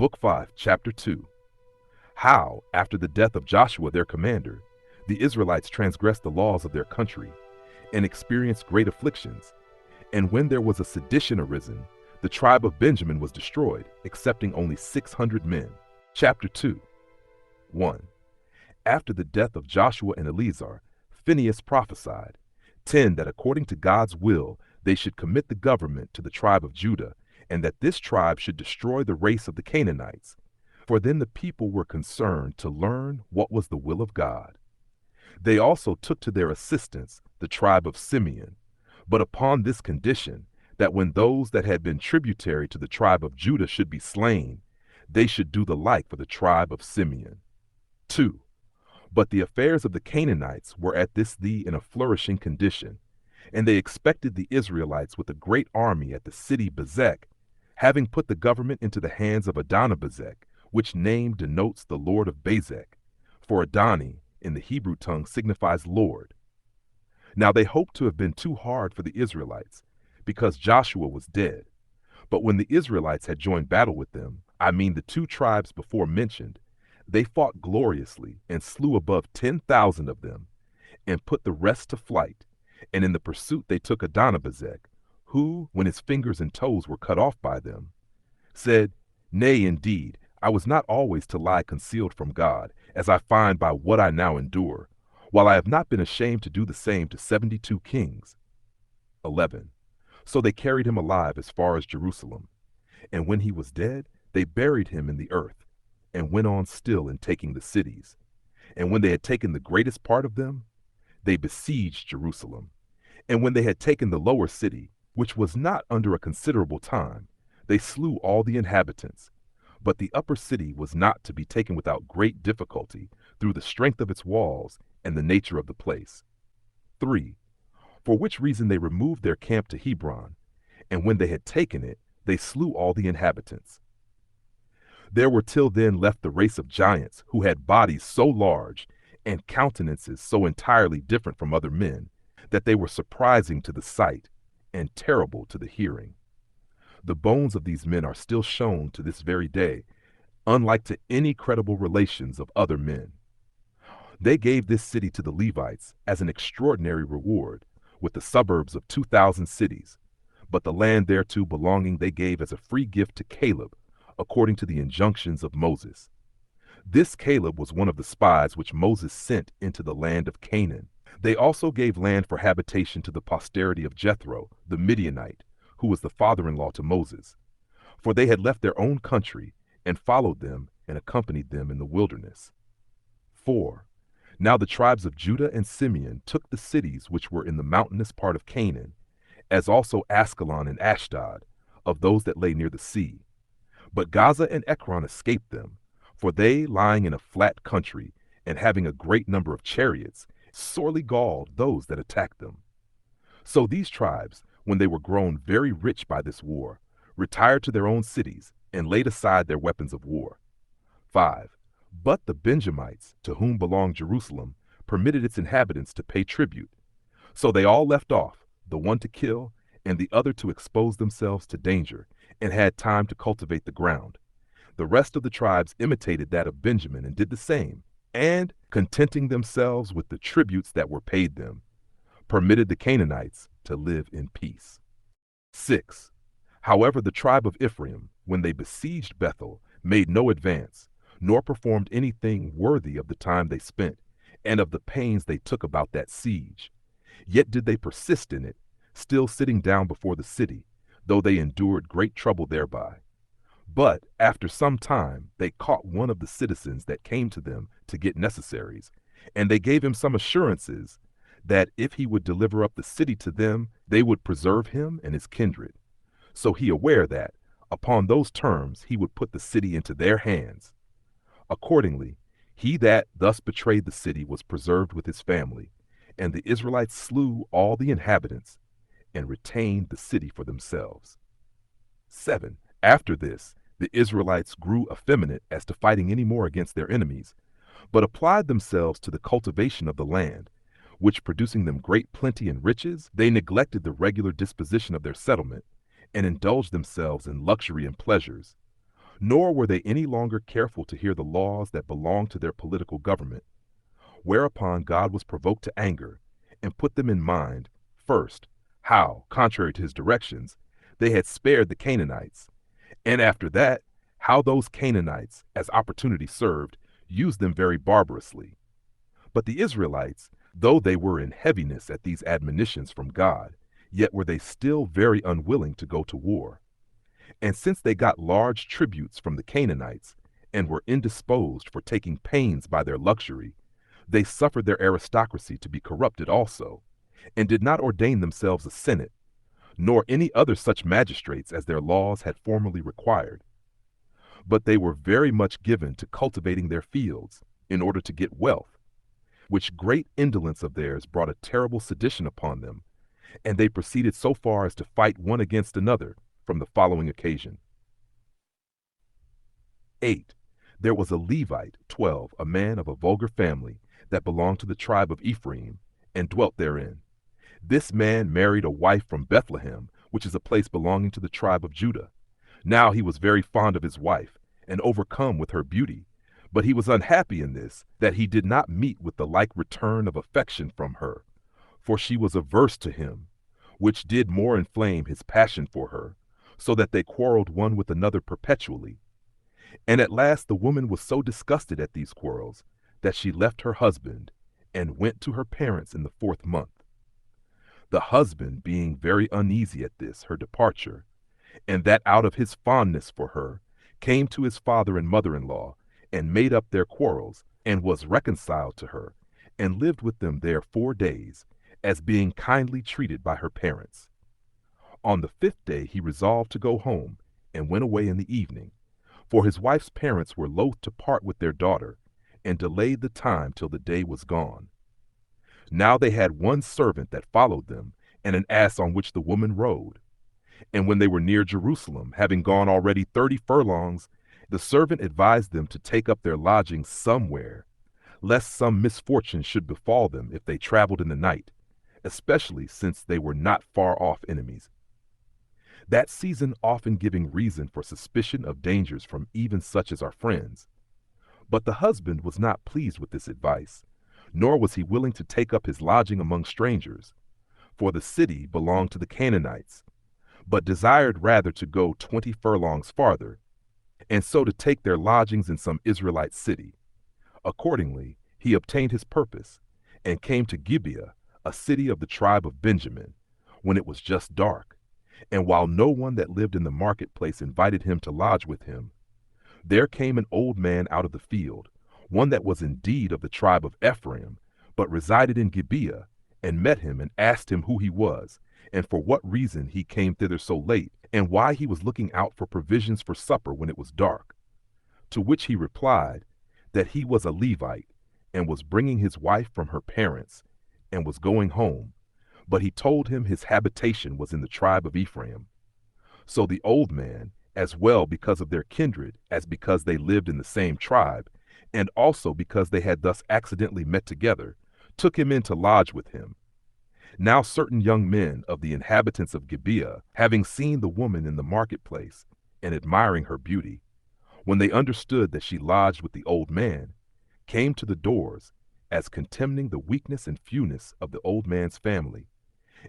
Book 5, Chapter 2. How, after the death of Joshua their commander, the Israelites transgressed the laws of their country and experienced great afflictions. And when there was a sedition arisen, the tribe of Benjamin was destroyed, excepting only 600 men. Chapter 2. 1. After the death of Joshua and Eleazar, Phinehas prophesied, 10. That according to God's will they should commit the government to the tribe of Judah, and that this tribe should destroy the race of the Canaanites. For then the people were concerned to learn what was the will of God. They also took to their assistance the tribe of Simeon, but upon this condition, that when those that had been tributary to the tribe of Judah should be slain, they should do the like for the tribe of Simeon. 2. But the affairs of the Canaanites were at this thee in a flourishing condition, and they expected the Israelites with a great army at the city Bezek, having put the government into the hands of Adonibezek, which name denotes the Lord of Bezek, for Adoni in the Hebrew tongue signifies Lord. Now they hoped to have been too hard for the Israelites, because Joshua was dead. But when the Israelites had joined battle with them, I mean the two tribes before mentioned, they fought gloriously and slew above 10,000 of them, and put the rest to flight. And in the pursuit they took Adonibezek, who, when his fingers and toes were cut off by them, said, Nay, indeed, I was not always to lie concealed from God, as I find by what I now endure, while I have not been ashamed to do the same to 72 kings. 11. So they carried him alive as far as Jerusalem. And when he was dead, they buried him in the earth, and went on still in taking the cities. And when they had taken the greatest part of them, they besieged Jerusalem. And when they had taken the lower city, which was not under a considerable time, they slew all the inhabitants. But the upper city was not to be taken without great difficulty, through the strength of its walls and the nature of the place. 3. For which reason they removed their camp to Hebron, and when they had taken it, they slew all the inhabitants. There were till then left the race of giants, who had bodies so large, and countenances so entirely different from other men, that they were surprising to the sight, and terrible to the hearing. The bones of these men are still shown to this very day, unlike to any credible relations of other men. They gave this city to the Levites as an extraordinary reward, with the suburbs of 2,000 cities, but the land thereto belonging they gave as a free gift to Caleb, according to the injunctions of Moses. This Caleb was one of the spies which Moses sent into the land of Canaan. They also gave land for habitation to the posterity of Jethro, the Midianite, who was the father-in-law to Moses. For they had left their own country, and followed them, and accompanied them in the wilderness. 4. Now the tribes of Judah and Simeon took the cities which were in the mountainous part of Canaan, as also Askelon and Ashdod, of those that lay near the sea. But Gaza and Ekron escaped them, for they, lying in a flat country, and having a great number of chariots, sorely galled those that attacked them. So these tribes, when they were grown very rich by this war, retired to their own cities, and laid aside their weapons of war. 5. But the Benjamites, to whom belonged Jerusalem, permitted its inhabitants to pay tribute. So they all left off, the one to kill, and the other to expose themselves to danger, and had time to cultivate the ground. The rest of the tribes imitated that of Benjamin and did the same, and, contenting themselves with the tributes that were paid them, permitted the Canaanites to live in peace. 6. However, the tribe of Ephraim, when they besieged Bethel, made no advance, nor performed anything worthy of the time they spent, and of the pains they took about that siege. Yet did they persist in it, still sitting down before the city, though they endured great trouble thereby. But after some time they caught one of the citizens that came to them to get necessaries, and they gave him some assurances that if he would deliver up the city to them, they would preserve him and his kindred. So he aware that, upon those terms, he would put the city into their hands. Accordingly, he that thus betrayed the city was preserved with his family, and the Israelites slew all the inhabitants, and retained the city for themselves. 7. After this, the Israelites grew effeminate as to fighting any more against their enemies, but applied themselves to the cultivation of the land, which producing them great plenty and riches, they neglected the regular disposition of their settlement, and indulged themselves in luxury and pleasures. Nor were they any longer careful to hear the laws that belonged to their political government, whereupon God was provoked to anger and put them in mind, first, how, contrary to his directions, they had spared the Canaanites, and after that, how those Canaanites, as opportunity served, used them very barbarously. But the Israelites, though they were in heaviness at these admonitions from God, yet were they still very unwilling to go to war. And since they got large tributes from the Canaanites, and were indisposed for taking pains by their luxury, they suffered their aristocracy to be corrupted also, and did not ordain themselves a senate, nor any other such magistrates as their laws had formerly required. But they were very much given to cultivating their fields, in order to get wealth, which great indolence of theirs brought a terrible sedition upon them, and they proceeded so far as to fight one against another from the following occasion. 8. There was a Levite, 12, a man of a vulgar family, that belonged to the tribe of Ephraim, and dwelt therein. This man married a wife from Bethlehem, which is a place belonging to the tribe of Judah. Now he was very fond of his wife, and overcome with her beauty, but he was unhappy in this, that he did not meet with the like return of affection from her, for she was averse to him, which did more inflame his passion for her, so that they quarreled one with another perpetually. And at last the woman was so disgusted at these quarrels, that she left her husband, and went to her parents in the 4th month. The husband being very uneasy at this her departure, and that out of his fondness for her, came to his father and mother-in-law, and made up their quarrels, and was reconciled to her, and lived with them there 4 days, as being kindly treated by her parents. On the 5th day he resolved to go home, and went away in the evening, for his wife's parents were loath to part with their daughter, and delayed the time till the day was gone. Now they had one servant that followed them, and an ass on which the woman rode. And when they were near Jerusalem, having gone already 30 furlongs, the servant advised them to take up their lodgings somewhere, lest some misfortune should befall them if they traveled in the night, especially since they were not far off enemies. That season often giving reason for suspicion of dangers from even such as our friends. But the husband was not pleased with this advice, nor was he willing to take up his lodging among strangers, for the city belonged to the Canaanites, but desired rather to go 20 furlongs farther, and so to take their lodgings in some Israelite city. Accordingly, he obtained his purpose, and came to Gibeah, a city of the tribe of Benjamin, when it was just dark, and while no one that lived in the marketplace invited him to lodge with him. There came an old man out of the field, one that was indeed of the tribe of Ephraim, but resided in Gibeah, and met him and asked him who he was, and for what reason he came thither so late, and why he was looking out for provisions for supper when it was dark. To which he replied, that he was a Levite, and was bringing his wife from her parents, and was going home, but he told him his habitation was in the tribe of Ephraim. So the old man, as well because of their kindred as because they lived in the same tribe, and also because they had thus accidentally met together, took him in to lodge with him. Now certain young men of the inhabitants of Gibeah, having seen the woman in the marketplace, and admiring her beauty, when they understood that she lodged with the old man, came to the doors, as contemning the weakness and fewness of the old man's family.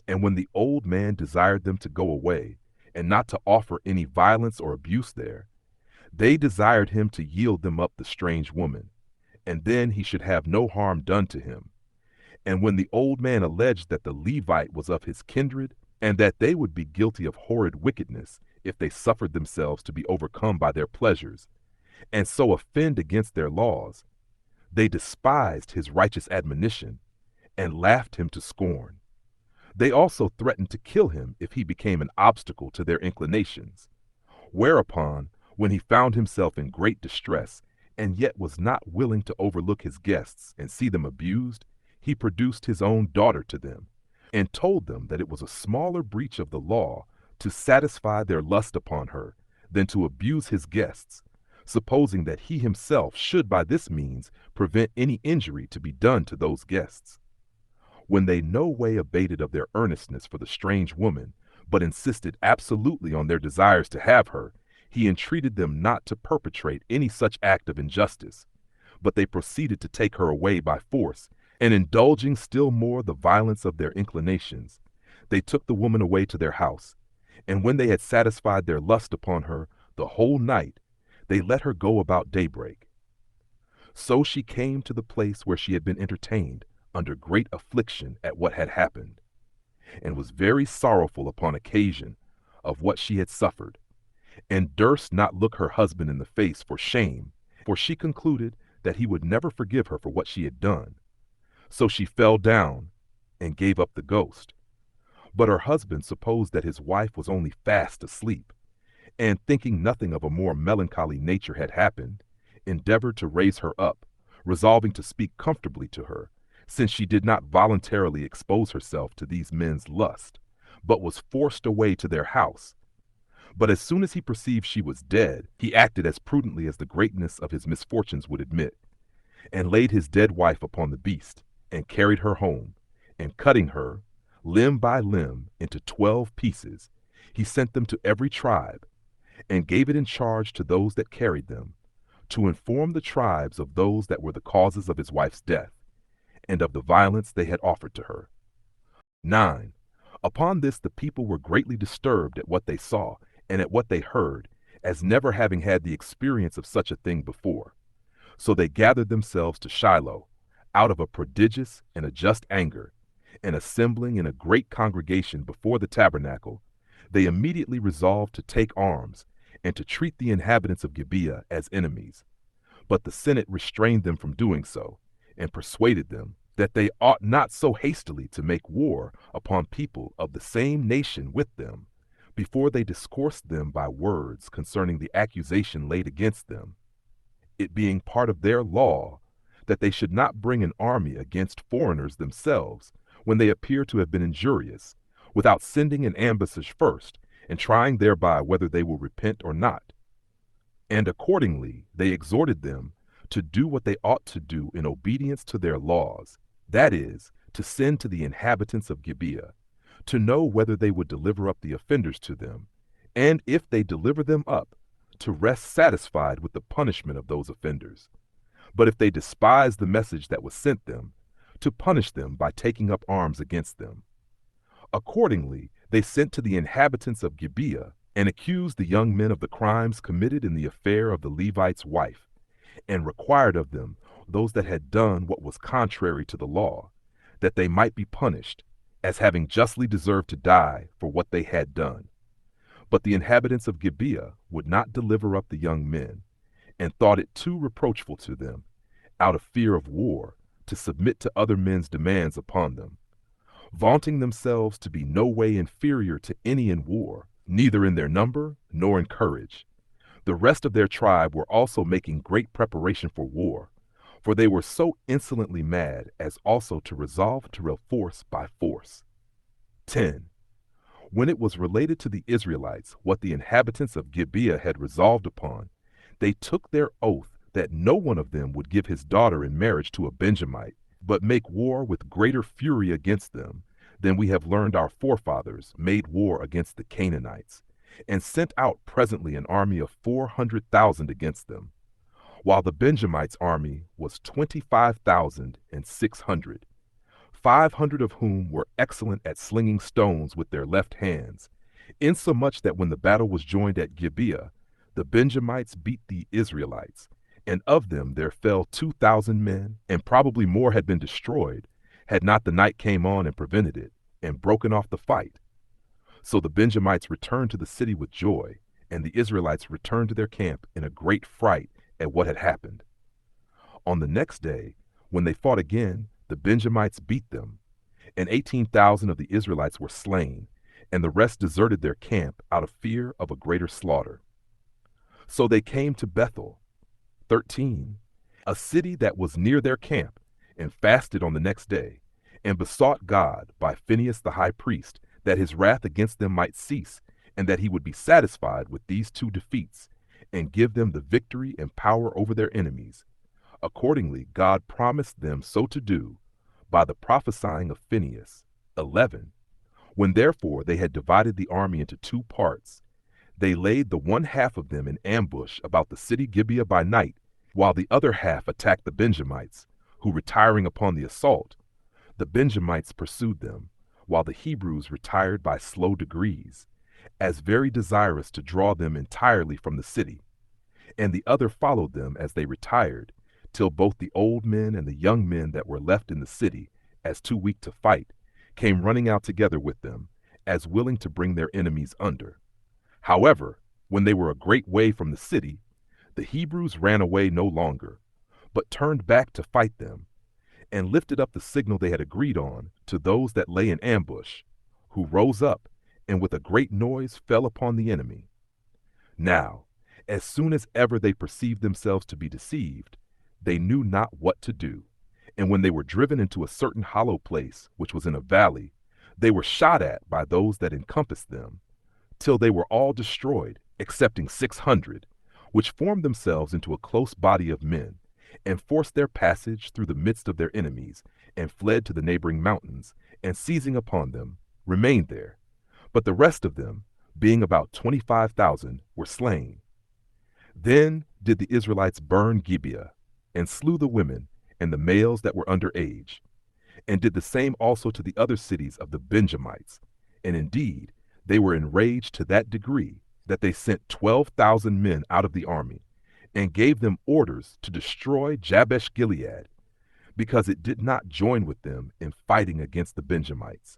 And when the old man desired them to go away, and not to offer any violence or abuse there, they desired him to yield them up the strange woman, and then he should have no harm done to him. And when the old man alleged that the Levite was of his kindred, and that they would be guilty of horrid wickedness if they suffered themselves to be overcome by their pleasures, and so offend against their laws, they despised his righteous admonition, and laughed him to scorn. They also threatened to kill him if he became an obstacle to their inclinations. Whereupon, when he found himself in great distress, and yet was not willing to overlook his guests and see them abused, he produced his own daughter to them, and told them that it was a smaller breach of the law to satisfy their lust upon her than to abuse his guests, supposing that he himself should by this means prevent any injury to be done to those guests. When they no way abated of their earnestness for the strange woman, but insisted absolutely on their desires to have her, he entreated them not to perpetrate any such act of injustice, but they proceeded to take her away by force, and indulging still more the violence of their inclinations, they took the woman away to their house, and when they had satisfied their lust upon her the whole night, they let her go about daybreak. So she came to the place where she had been entertained under great affliction at what had happened, and was very sorrowful upon occasion of what she had suffered, and durst not look her husband in the face for shame, for she concluded that he would never forgive her for what she had done. So she fell down and gave up the ghost. But her husband supposed that his wife was only fast asleep, and thinking nothing of a more melancholy nature had happened, endeavored to raise her up, resolving to speak comfortably to her, since she did not voluntarily expose herself to these men's lust, but was forced away to their house. But as soon as he perceived she was dead, he acted as prudently as the greatness of his misfortunes would admit, and laid his dead wife upon the beast, and carried her home, and cutting her, limb by limb, into 12 pieces, he sent them to every tribe, and gave it in charge to those that carried them, to inform the tribes of those that were the causes of his wife's death, and of the violence they had offered to her. 9. Upon this the people were greatly disturbed at what they saw, and at what they heard, as never having had the experience of such a thing before. So they gathered themselves to Shiloh, out of a prodigious and a just anger, and assembling in a great congregation before the tabernacle, they immediately resolved to take arms, and to treat the inhabitants of Gibeah as enemies. But the Senate restrained them from doing so, and persuaded them that they ought not so hastily to make war upon people of the same nation with them, before they discoursed them by words concerning the accusation laid against them, it being part of their law that they should not bring an army against foreigners themselves when they appear to have been injurious, without sending an ambassage first, and trying thereby whether they will repent or not. And accordingly they exhorted them to do what they ought to do in obedience to their laws, that is, to send to the inhabitants of Gibeah, to know whether they would deliver up the offenders to them, and if they deliver them up, to rest satisfied with the punishment of those offenders. But if they despise the message that was sent them, to punish them by taking up arms against them. Accordingly, they sent to the inhabitants of Gibeah, and accused the young men of the crimes committed in the affair of the Levite's wife, and required of them those that had done what was contrary to the law, that they might be punished, as having justly deserved to die for what they had done. But the inhabitants of Gibeah would not deliver up the young men, and thought it too reproachful to them, out of fear of war, to submit to other men's demands upon them, vaunting themselves to be no way inferior to any in war, neither in their number nor in courage. The rest of their tribe were also making great preparation for war, for they were so insolently mad as also to resolve to reforce by force. 10. When it was related to the Israelites what the inhabitants of Gibeah had resolved upon, they took their oath that no one of them would give his daughter in marriage to a Benjamite, but make war with greater fury against them than we have learned our forefathers made war against the Canaanites, and sent out presently an army of 400,000 against them, while the Benjamites' army was 25,600, 500 of whom were excellent at slinging stones with their left hands, insomuch that when the battle was joined at Gibeah, the Benjamites beat the Israelites, and of them there fell 2,000 men, and probably more had been destroyed, had not the night came on and prevented it, and broken off the fight. So the Benjamites returned to the city with joy, and the Israelites returned to their camp in a great fright at what had happened. On the next day, when they fought again, the Benjamites beat them, and 18,000 of the Israelites were slain, and the rest deserted their camp out of fear of a greater slaughter. So they came to Bethel, 13, a city that was near their camp, and fasted on the next day, and besought God by Phinehas the high priest that his wrath against them might cease, and that he would be satisfied with these 2 defeats, and give them the victory and power over their enemies. Accordingly, God promised them so to do by the prophesying of Phinehas. 11. When therefore they had divided the army into 2 parts, They laid the one half of them in ambush about the city Gibeah by night, while the other half attacked the Benjamites, who, retiring upon the assault, the Benjamites pursued them, while the Hebrews retired by slow degrees, as very desirous to draw them entirely from the city. And the other followed them as they retired, till both the old men and the young men that were left in the city, as too weak to fight, came running out together with them, as willing to bring their enemies under. However, when they were a great way from the city, the Hebrews ran away no longer, but turned back to fight them, and lifted up the signal they had agreed on to those that lay in ambush, who rose up, and with a great noise fell upon the enemy. Now, as soon as ever they perceived themselves to be deceived, they knew not what to do. And when they were driven into a certain hollow place, which was in a valley, they were shot at by those that encompassed them, till they were all destroyed, excepting 600, which formed themselves into a close body of men, and forced their passage through the midst of their enemies, and fled to the neighboring mountains, and seizing upon them, remained there. But the rest of them, being about 25,000, were slain. Then did the Israelites burn Gibeah, and slew the women and the males that were under age, and did the same also to the other cities of the Benjamites. And indeed, they were enraged to that degree that they sent 12,000 men out of the army, and gave them orders to destroy Jabesh Gilead, because it did not join with them in fighting against the Benjamites.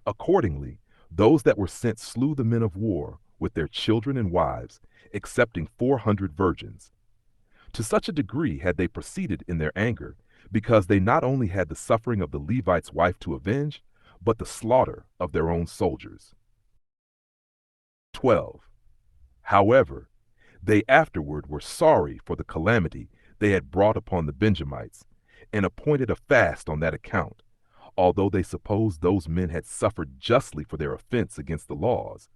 Accordingly, those that were sent slew the men of war with their children and wives, excepting 400 virgins. To such a degree had they proceeded in their anger, because they not only had the suffering of the Levite's wife to avenge, but the slaughter of their own soldiers. 12. However, they afterward were sorry for the calamity they had brought upon the Benjamites, and appointed a fast on that account, although they supposed those men had suffered justly for their offense against the laws.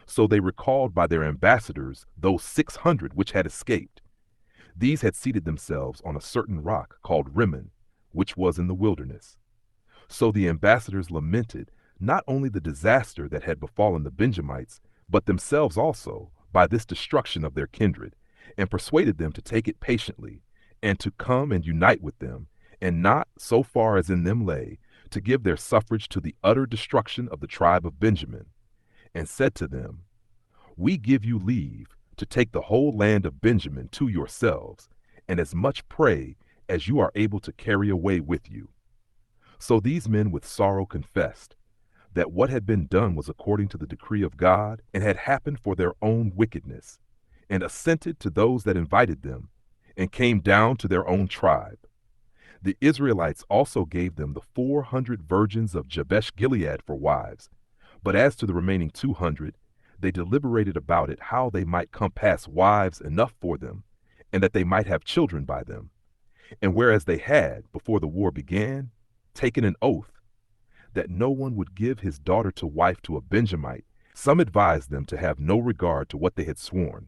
So they recalled by their ambassadors those 600 which had escaped. These had seated themselves on a certain rock called Rimmon, which was in the wilderness. So the ambassadors lamented not only the disaster that had befallen the Benjamites, but themselves also, by this destruction of their kindred, and persuaded them to take it patiently, and to come and unite with them, and not, so far as in them lay, to give their suffrage to the utter destruction of the tribe of Benjamin, and said to them, We give you leave to take the whole land of Benjamin to yourselves, and as much prey as you are able to carry away with you. So these men with sorrow confessed that what had been done was according to the decree of God, and had happened for their own wickedness, and assented to those that invited them, and came down to their own tribe. The Israelites also gave them the 400 virgins of Jabesh Gilead for wives, but as to the remaining 200, they deliberated about it how they might compass wives enough for them, and that they might have children by them. And whereas they had, before the war began, taken an oath that no one would give his daughter to wife to a Benjamite, some advised them to have no regard to what they had sworn,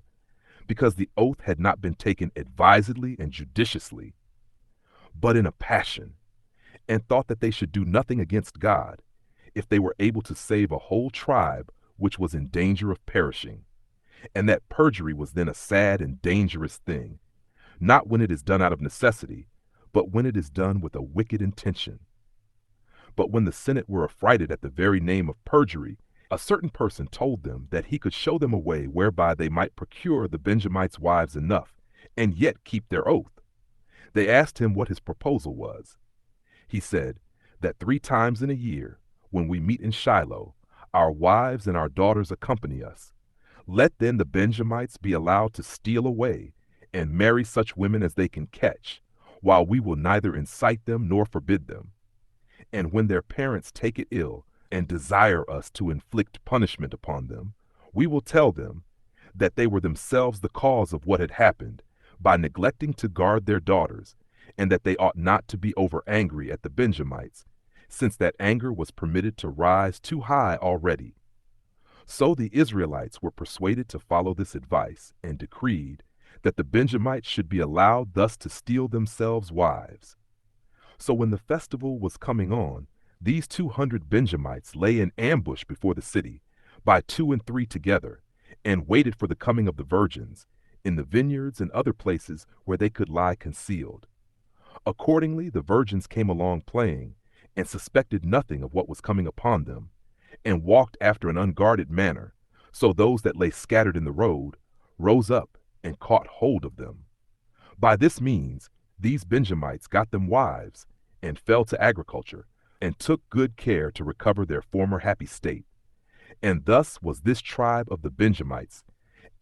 because the oath had not been taken advisedly and judiciously, but in a passion, and thought that they should do nothing against God, if they were able to save a whole tribe which was in danger of perishing, and that perjury was then a sad and dangerous thing, not when it is done out of necessity, but when it is done with a wicked intention. But when the Senate were affrighted at the very name of perjury, a certain person told them that he could show them a way whereby they might procure the Benjamites' wives enough, and yet keep their oath. They asked him what his proposal was. He said that 3 times in a year, when we meet in Shiloh, our wives and our daughters accompany us. Let then the Benjamites be allowed to steal away, and marry such women as they can catch, while we will neither incite them nor forbid them. And when their parents take it ill, and desire us to inflict punishment upon them, we will tell them that they were themselves the cause of what had happened, by neglecting to guard their daughters, and that they ought not to be over angry at the Benjamites, since that anger was permitted to rise too high already. So the Israelites were persuaded to follow this advice, and decreed that the Benjamites should be allowed thus to steal themselves wives. So when the festival was coming on, these 200 Benjamites lay in ambush before the city, by 2 and 3 together, and waited for the coming of the virgins in the vineyards and other places where they could lie concealed. Accordingly, the virgins came along playing, and suspected nothing of what was coming upon them, and walked after an unguarded manner. So those that lay scattered in the road rose up and caught hold of them. By this means, these Benjamites got them wives, and fell to agriculture, and took good care to recover their former happy state. And thus was this tribe of the Benjamites,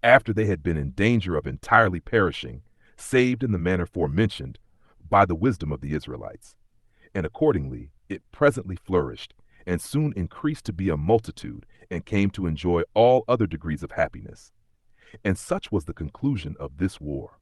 after they had been in danger of entirely perishing, saved in the manner forementioned by the wisdom of the Israelites. And accordingly it presently flourished, and soon increased to be a multitude, and came to enjoy all other degrees of happiness. And such was the conclusion of this war.